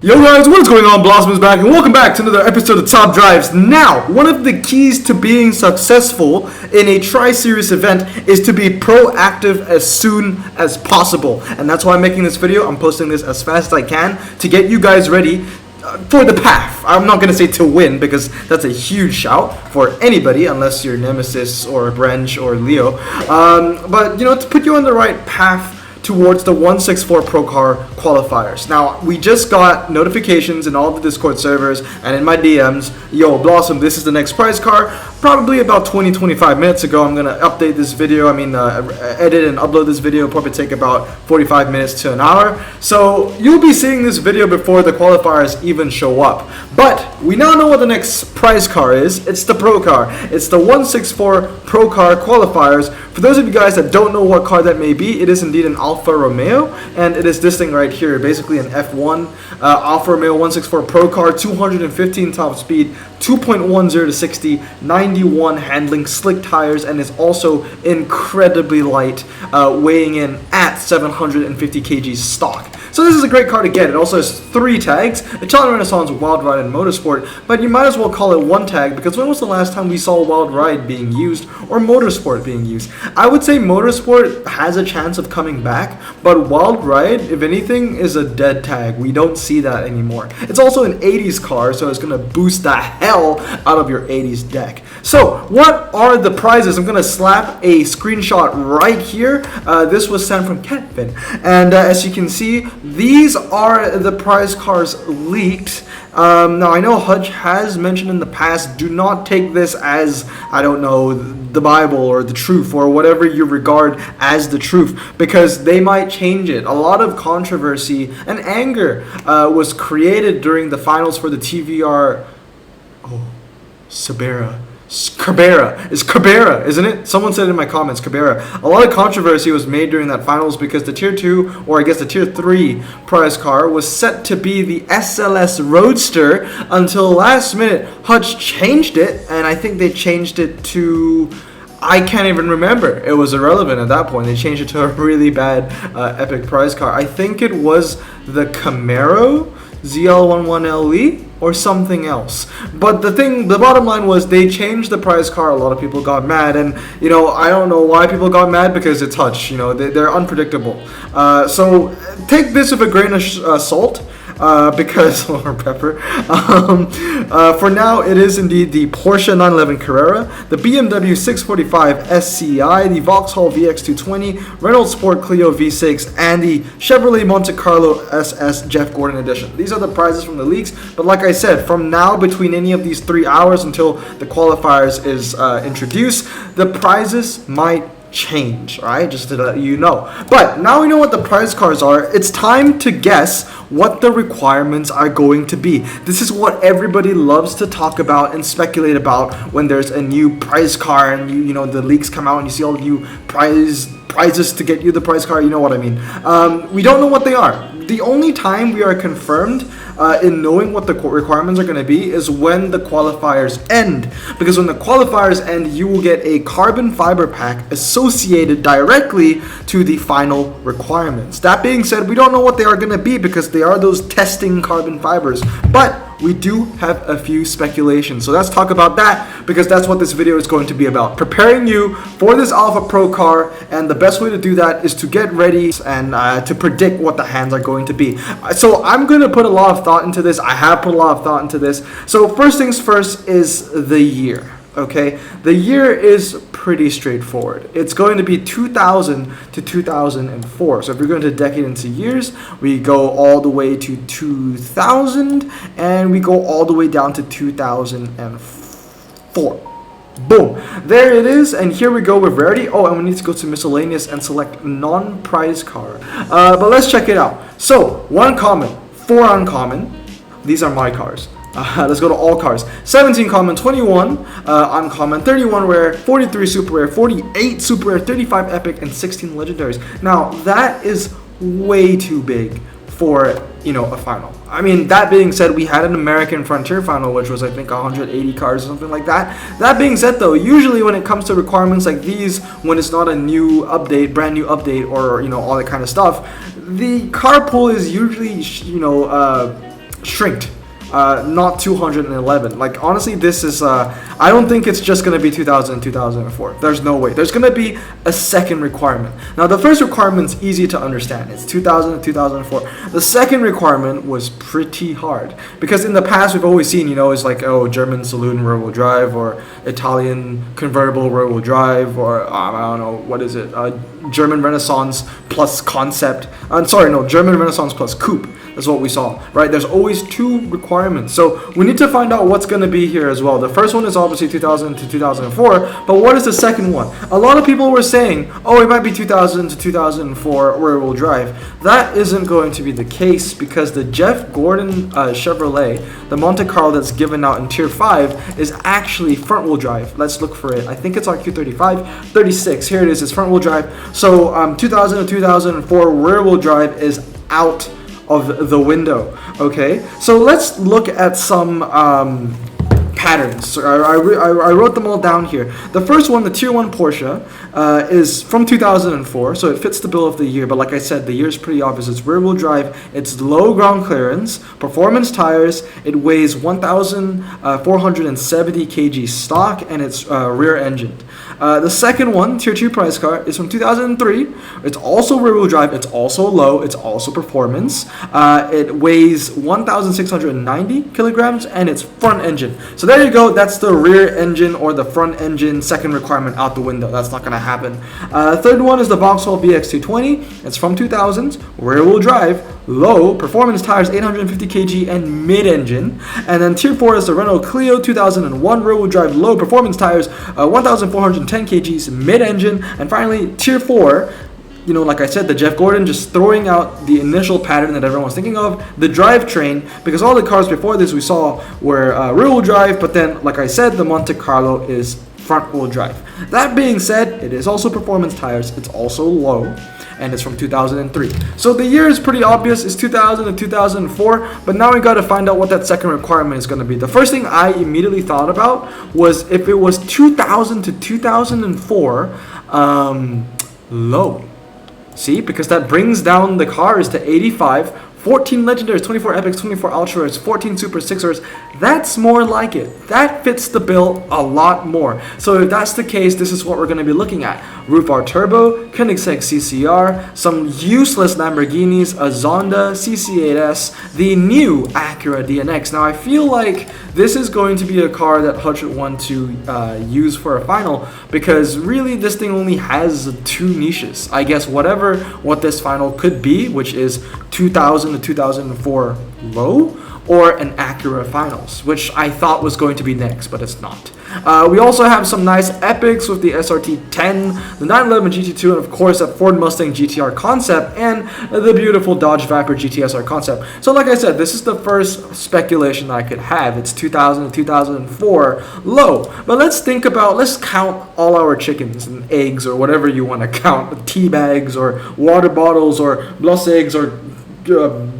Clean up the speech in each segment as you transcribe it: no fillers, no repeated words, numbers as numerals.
Yo guys, what is going on? Blossom is back and welcome back to another episode of Top Drives. Now, one of the keys to being successful in a Tri-Series event is to be proactive as soon as possible. And that's why I'm making this video. I'm posting this as fast as I can to get you guys ready for the path. I'm not going to say to win because that's a huge shout for anybody unless you're Nemesis or Branch or Leo. But, you know, to put you on the right path towards the 164 Pro Car qualifiers. Now, we just got notifications in all the Discord servers and in my DMs, yo, Blossom, this is the next prize car. Probably about 20-25 minutes ago, I'm going to update this video, edit and upload this video, probably take about 45 minutes to an hour. So, you'll be seeing this video before the qualifiers even show up. But, we now know what the next prize car is. It's the Pro Car. It's the 164 Pro Car qualifiers. For those of you guys that don't know what car that may be, it is indeed an Alfa Romeo, and it is this thing right here, basically an F1 Alfa Romeo 164 Pro Car, 215 top speed, 2.10 to 60, 91 handling, slick tires, and is also incredibly light, weighing in at 750 kg stock. So this is a great car to get. It also has 3 tags, Italian Renaissance, Wild Ride, and Motorsport, but you might as well call it one tag because when was the last time we saw Wild Ride being used or Motorsport being used? I would say Motorsport has a chance of coming back, but Wild Ride, if anything, is a dead tag. We don't see that anymore. It's also an 80s car, so it's going to boost the hell out of your 80s deck. So, what are the prizes? I'm going to slap a screenshot right here. This was sent from Kevin, and as you can see, these are the prize cars leaked. Now, I know Hutch has mentioned in the past, do not take this as, I don't know, the Bible or the truth or whatever you regard as the truth, because they might change it. A lot of controversy and anger was created during the finals for the TVR. Oh, Cabrera. It's Cabrera, isn't it? Someone said in my comments, Cabrera. A lot of controversy was made during that finals because the Tier 2, or I guess the Tier 3 prize car was set to be the SLS Roadster until last minute. Hutch changed it, and I think they changed it to, I can't even remember. It was irrelevant at that point. They changed it to a really bad epic prize car. I think it was the Camaro ZL11LE or something else. But the bottom line was they changed the prize car. A lot of people got mad, and you know, I don't know why people got mad, because it's Hutch. You know, they're unpredictable. So take this with a grain of salt. Because or pepper. For now, it is indeed the Porsche 911 Carrera, the BMW 645 SCI, the Vauxhall VX220, Renault Sport Clio V6, and the Chevrolet Monte Carlo SS Jeff Gordon Edition. These are the prizes from the leaks, but like I said, from now between any of these 3 hours until the qualifiers is introduced, the prizes might change, alright, just to let you know. But now we know what the prize cars are, it's time to guess what the requirements are going to be. This is what everybody loves to talk about and speculate about when there's a new prize car and you know the leaks come out and you see all the new prizes to get you the prize car, you know what I mean. We don't know what they are. The only time we are confirmed in knowing what the requirements are going to be is when the qualifiers end. Because when the qualifiers end, you will get a carbon fiber pack associated directly to the final requirements. That being said, we don't know what they are going to be because they are those testing carbon fibers. But we do have a few speculations. So let's talk about that, because that's what this video is going to be about. Preparing you for this Alpha Pro car, and the best way to do that is to get ready and to predict what the hands are going to be. So I'm going to put a lot of thought into this. I have put a lot of thought into this. So first things first is the year. Okay, the year is pretty straightforward. It's going to be 2000 to 2004. So if we're going to decade into years, we go all the way to 2000 and we go all the way down to 2004. Boom, there it is, and here we go with rarity. Oh, and we need to go to miscellaneous and select non-prize car. But let's check it out. So 1 common, 4 uncommon. These are my cars. Let's go to all cars. 17 common, 21 uncommon, 31 rare, 43 super rare, 48 super rare, 35 epic, and 16 legendaries. Now, that is way too big for a final. I mean, that being said, we had an American Frontier final, which was, I think, 180 cars or something like that. That being said, though, usually when it comes to requirements like these, when it's not a new update, brand new update, or, all that kind of stuff, the car pool is usually, shrinked. Not 211. Like, honestly, this is, I don't think it's just going to be 2000 2004. There's no way. There's going to be a second requirement. Now, the first requirement's easy to understand. It's 2000 2004. The second requirement was pretty hard. Because in the past, we've always seen, it's like, German saloon rear-wheel drive, or Italian convertible rear-wheel drive, or, I don't know, what is it? German Renaissance plus concept. German Renaissance plus coupe. That's what we saw, right? There's always two requirements. So we need to find out what's going to be here as well. The first one is obviously 2000 to 2004, but what is the second one? A lot of people were saying, it might be 2000 to 2004 rear-wheel drive. That isn't going to be the case because the Jeff Gordon Chevrolet, the Monte Carlo that's given out in Tier 5, is actually front-wheel drive. Let's look for it. I think it's RQ35, 36. Here it is. It's front-wheel drive. So 2000 to 2004 rear-wheel drive is out of the window. Okay, so let's look at some patterns. So I wrote them all down here. The first one, the Tier 1 Porsche, is from 2004, so it fits the bill of the year, but like I said, the year is pretty obvious. It's rear-wheel drive, it's low ground clearance, performance tires, it weighs 1,470 kg stock, and it's rear-engined. The second one, Tier 2 price car, is from 2003. It's also rear-wheel drive, it's also low, it's also performance. It weighs 1,690 kilograms, and it's front engine. So there you go, that's the rear engine or the front engine second requirement out the window. That's not going to happen. Third one is the Vauxhall VX220. It's from 2000s, rear-wheel drive, low, performance tires 850 kg and mid-engine. And then Tier 4 is the Renault Clio 2001, rear-wheel drive, low, performance tires 1,410 kgs, mid-engine. And finally, Tier 4, like I said, the Jeff Gordon, just throwing out the initial pattern that everyone was thinking of, the drivetrain, because all the cars before this we saw were rear-wheel drive, but then, like I said, the Monte Carlo is front-wheel drive. That being said, it is also performance tires, it's also low, and it's from 2003. So the year is pretty obvious, it's 2000 to 2004, but now we got to find out what that second requirement is going to be. The first thing I immediately thought about was if it was 2000 to 2004, low. See, because that brings down the cars to 85, 14 Legendaries, 24 Epics, 24 Ultras, 14 Super Sixers. That's more like it. That fits the bill a lot more. So if that's the case, this is what we're going to be looking at. Roof R Turbo, Koenigsegg CCR, some useless Lamborghinis, a Zonda CC8S, the new Acura DNX. Now I feel like this is going to be a car that Hutch would want to use for a final, because really this thing only has two niches. I guess what this final could be, which is 2000 to 2004 low, or an Acura Finals, which I thought was going to be next, but it's not. We also have some nice epics with the SRT10, the 911 GT2, and of course that Ford Mustang GTR concept, and the beautiful Dodge Viper GTSR concept. So like I said, this is the first speculation I could have. It's 2000 to 2004 low. But let's count all our chickens and eggs, or whatever you want to count, tea bags, or water bottles, or bloss eggs, or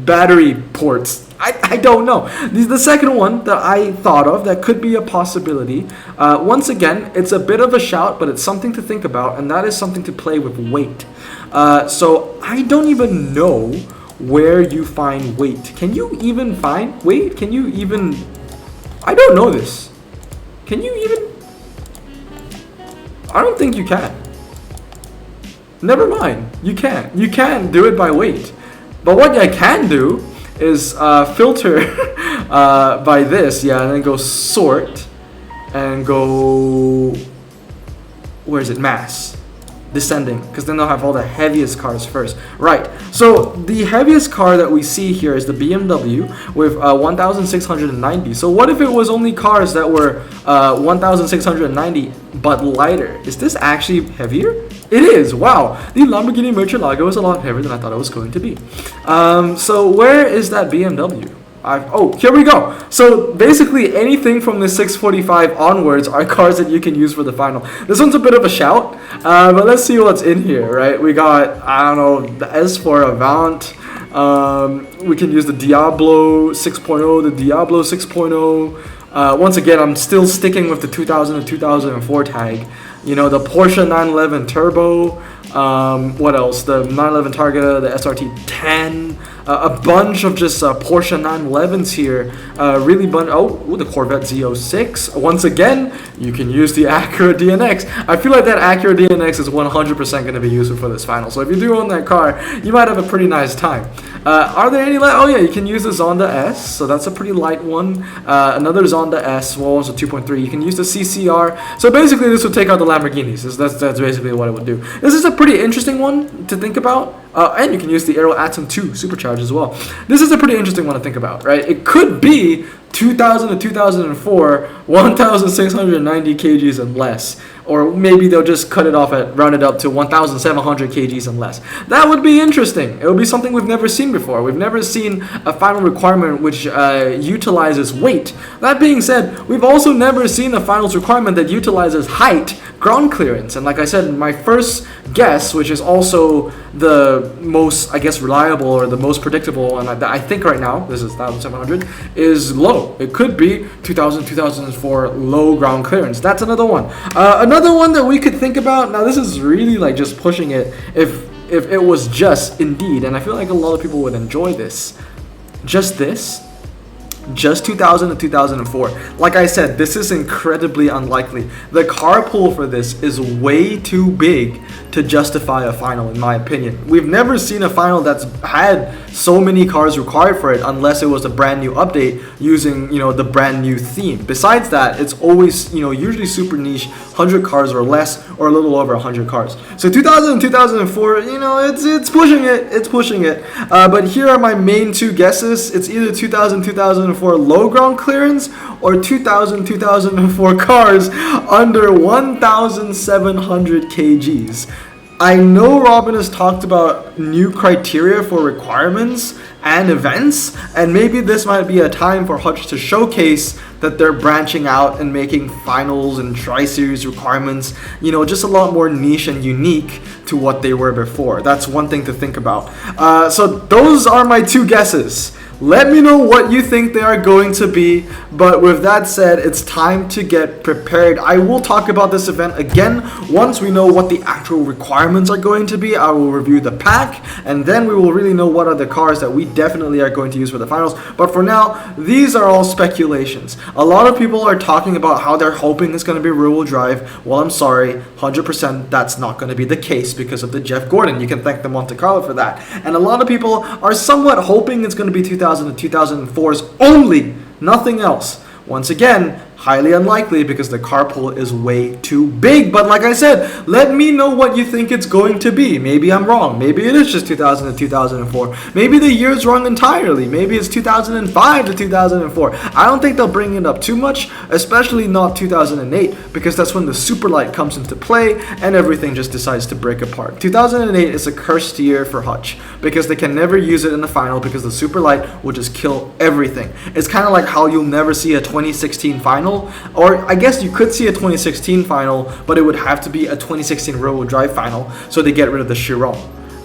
battery ports. I don't know. The second one that I thought of that could be a possibility, once again, it's a bit of a shout, but it's something to think about, and that is something to play with weight. So I don't even know where you find weight. Can you even find weight? I don't know this. Can you even? I don't think you can. Never mind. You can. You can do it by weight. But what I can do is filter by this, and then go sort, and go, where is it, mass, descending, because then they'll have all the heaviest cars first. Right, so the heaviest car that we see here is the BMW with 1,690. So what if it was only cars that were 1,690 but lighter? Is this actually heavier? It is. Wow, the Lamborghini Murcielago is a lot heavier than I thought it was going to be. So where is that BMW? Here we go. So basically anything from the 645 onwards are cars that you can use for the final. This one's a bit of a shout, but let's see what's in here, right? We got, I don't know, the S4 Avant, We can use the Diablo 6.0, the Diablo 6.0. Once again, I'm still sticking with the 2000 to 2004 tag. You know, the Porsche 911 Turbo. What else? The 911 Targa, the SRT 10. A bunch of just Porsche 911s here. Really ooh, the Corvette Z06. Once again, you can use the Acura DNX. I feel like that Acura DNX is 100% going to be useful for this final. So if you do own that car, you might have a pretty nice time. Are there any oh yeah, you can use the Zonda S. So that's a pretty light one. Another Zonda S. Well, also 2.3. You can use the CCR. So basically, this would take out the Lamborghinis. That's basically what it would do. This is a pretty interesting one to think about. And you can use the Aero Atom 2 Supercharge as well. This is a pretty interesting one to think about, right? It could be 2000 to 2004, 1,690 kgs and less. Or maybe they'll just cut it off round it up to 1,700 kgs and less. That would be interesting. It would be something we've never seen before. We've never seen a final requirement which utilizes weight. That being said, we've also never seen a finals requirement that utilizes height, ground clearance. And like I said, my first guess, which is also the most, I guess, reliable or the most predictable, and I think right now, this is 1,700, is low. It could be 2000, 2004 low ground clearance. That's another one. Another one that we could think about, now this is really like just pushing it, if it was just Indeed, and I feel like a lot of people would enjoy this, just 2000 to 2004. Like I said, this is incredibly unlikely. The car pool for this is way too big to justify a final, in my opinion. We've never seen a final that's had so many cars required for it unless it was a brand new update using, you know, the brand new theme. Besides that, it's always, you know, usually super niche, 100 cars or less, or a little over 100 cars. So 2000 and 2004, you know, it's pushing it. But here are my main two guesses. It's either 2000, 2004 low ground clearance or 2000, 2004 cars under 1,700 kgs. I know Robin has talked about new criteria for requirements and events, and maybe this might be a time for Hutch to showcase that they're branching out and making finals and tri-series requirements, you know, just a lot more niche and unique to what they were before. That's one thing to think about. So those are my two guesses. Let me know what you think they are going to be, but with that said, it's time to get prepared. I will talk about this event again once we know what the actual requirements are going to be. I will review the pack, and then we will really know what are the cars that we definitely are going to use for the finals. But for now, these are all speculations. A lot of people are talking about how they're hoping it's going to be rear-wheel drive. Well, I'm sorry, 100% that's not going to be the case because of the Jeff Gordon. You can thank the Monte Carlo for that. And a lot of people are somewhat hoping it's going to be 2000 to 2004s only, nothing else. Once again, highly unlikely because the car pool is way too big. But like I said, let me know what you think it's going to be. Maybe I'm wrong. Maybe it is just 2000 to 2004. Maybe the year's wrong entirely. Maybe it's 2005 to 2004. I don't think they'll bring it up too much, especially not 2008, because that's when the Superlight comes into play and everything just decides to break apart. 2008 is a cursed year for Hutch because they can never use it in the final because the Superlight will just kill everything. It's kind of like how you'll never see a 2016 final, or I guess you could see a 2016 final, but it would have to be a 2016 rear-wheel drive final, so they get rid of the Chiron.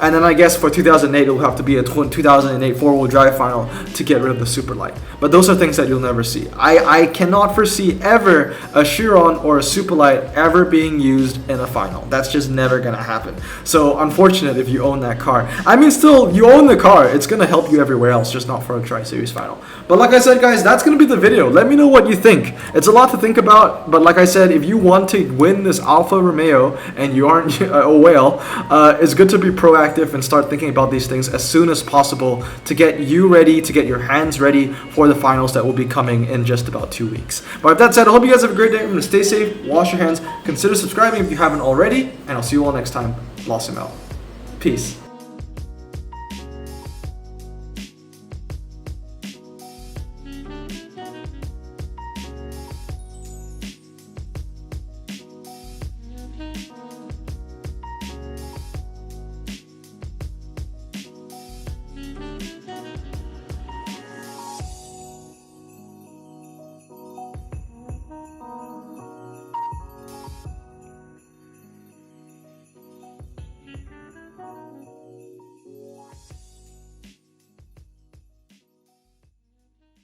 And then I guess for 2008, it will have to be a 2008 four-wheel drive final to get rid of the Superlight. But those are things that you'll never see. I cannot foresee ever a Chiron or a Superlight ever being used in a final. That's just never going to happen. So unfortunate if you own that car. I mean, still, you own the car. It's going to help you everywhere else, just not for a Tri-Series final. But like I said, guys, that's going to be the video. Let me know what you think. It's a lot to think about. But like I said, if you want to win this Alfa Romeo and you aren't a whale, it's good to be proactive and start thinking about these things as soon as possible to get you ready, to get your hands ready for the finals that will be coming in just about 2 weeks. But with that said, I hope you guys have a great day. I'm going to stay safe, wash your hands, consider subscribing if you haven't already, and I'll see you all next time. Lost him out. Peace.